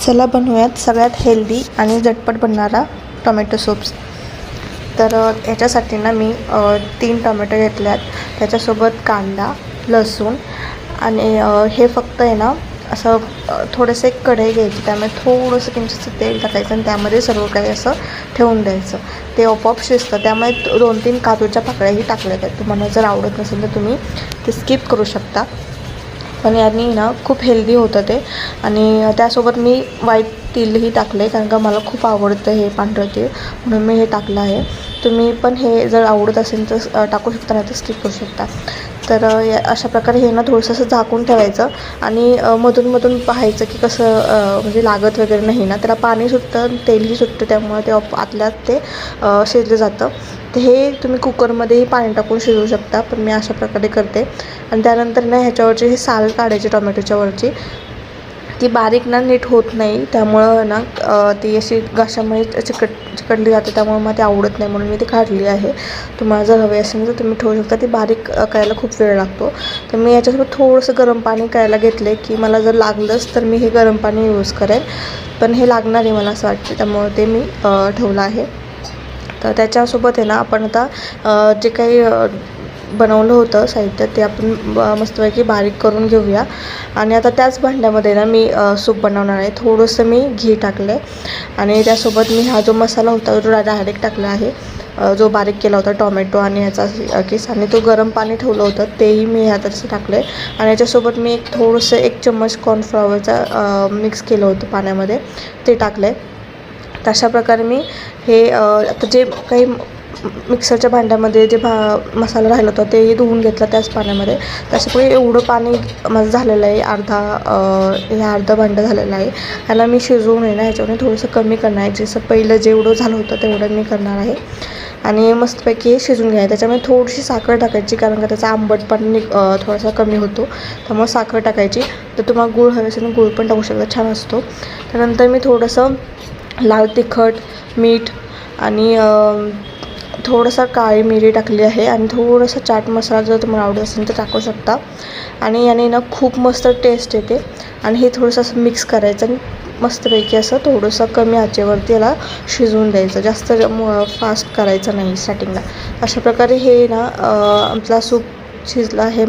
चला बनवूयात सगळ्यात हेल्दी आणि झटपट बनणारा टोमॅटो सूप्स। तर याच्यासाठी ना मी 3 टोमॅटो घेतल्यात, त्याच्यासोबत कांदा, लसूण आणि हे फक्त आहे ना असं थोडंसं एक कढई घ्यायची, त्यामध्ये थोडंसं किंचित तेल टाकायचं आणि त्यामध्ये सर्व काही असं ठेवून द्यायचं। ते आपोआप शिजतं। त्यामुळे 2-3 काजूच्या पाकळ्याही टाकल्या आहेत। तुम्हाला जर आवडत नसेल तर तुम्ही ते स्किप करू शकता, पण यांनी ना खूप हेल्दी होतं ते। आणि त्यासोबत मी व्हाईट तिलही टाकले, कारण का मला खूप आवडतं हे पांढरं तीळ, म्हणून मी हे टाकलं आहे। तुम्ही पण हे जर आवडत असेल तर टाकू शकता, नाही तर स्किप करू शकता। तर अशा प्रकारे हे ना थोडंसं असं झाकून ठेवायचं आणि मधून पाहायचं की कसं म्हणजे लागत वगैरे नाही ना। त्याला पाणी सुटतं, तेलही सुटतं, त्यामुळे ते आतल्यात ते शिजलं जातं। तर हे तुम्ही कुकरमध्येही पाणी टाकून शिजवू शकता, पण मी अशा प्रकारे करते। आणि त्यानंतर ना ह्याच्यावरची ही साल काढायची टोमॅटोच्या वरची, ती बारीक ना नीट होत नाही, त्यामुळं ना ती अशी घाशामुळे चिकटली जाते, त्यामुळे मला ती आवडत नाही, म्हणून मी ती काढली आहे। तुम्हाला जर हवे असेल तर तुम्ही ठेवू शकता। ती बारीक करायला खूप वेळ लागतो, तर मी याच्यासोबत थोडंसं गरम पाणी करायला घेतले की मला जर लागलंच तर मी हे गरम पाणी यूज करेन, पण हे लागणार आहे मला असं वाटते, त्यामुळे ते मी ठेवलं आहे। तर त्याच्यासोबत आहे ना आपण आता जे काही बनवलं होतं साहित्य ते आपण मस्तपैकी बारीक करून घेऊया। आणि आता त्याच भांड्यामध्ये ना मी सूप बनवणार आहे। थोडंसं मी घी टाकलं आहे आणि त्यासोबत मी हा जो मसाला होता तो डायरेक्ट टाकला आहे, जो बारीक केला होता टोमॅटो आणि याचा किस, आणि तो गरम पाणी ठेवलं होतं तेही मी ह्यात असं टाकलं आहे। आणि याच्यासोबत मी थोडंसं 1 चम्मच कॉर्नफ्लॉवरचा मिक्स केलं होतं पाण्यामध्ये, ते टाकलं आहे। तशा प्रकारे मी हे आता जे काही मिक्सरच्या भांड्यामध्ये जे मसाला राहिला होता तेही धुवून घेतला त्याच पाण्यामध्ये। त्याच्यामुळे एवढं पाणी माझं झालेलं आहे, अर्धा भांडं झालेलं आहे। ह्याला मी शिजवून आहे ना ह्याच्यामध्ये थोडंसं कमी करणार आहे, जसं पहिलं जेवढं झालं होतं तेवढं मी करणार आहे। आणि मस्तपैकी हे शिजून घ्यायचं। त्याच्यामध्ये थोडीशी साखर टाकायची, कारण का त्याचा आंबटपणा थोडासा कमी होतो, त्यामुळे साखर टाकायची। तर तुम्हाला गूळ हवे असेल तर गूळ पण टाकू शकता, छान असतो। त्यानंतर मी थोडंसं लाल तिखट, मीठ आणि थोडंसं काळी मिरी टाकली आहे, आणि थोडंसं चाट मसाला जर तुम्हाला आवडत असेल तर टाकू शकता। आणि याने ना खूप मस्त टेस्ट येते। आणि हे थोडंसं असं मिक्स करायचं आणि मस्तपैकी असं थोडंसं कमी आचेवरती याला शिजवून द्यायचं, जास्त फास्ट करायचं नाही स्टार्टिंगला। अशा प्रकारे हे ना आपला सूप शिजला आहे।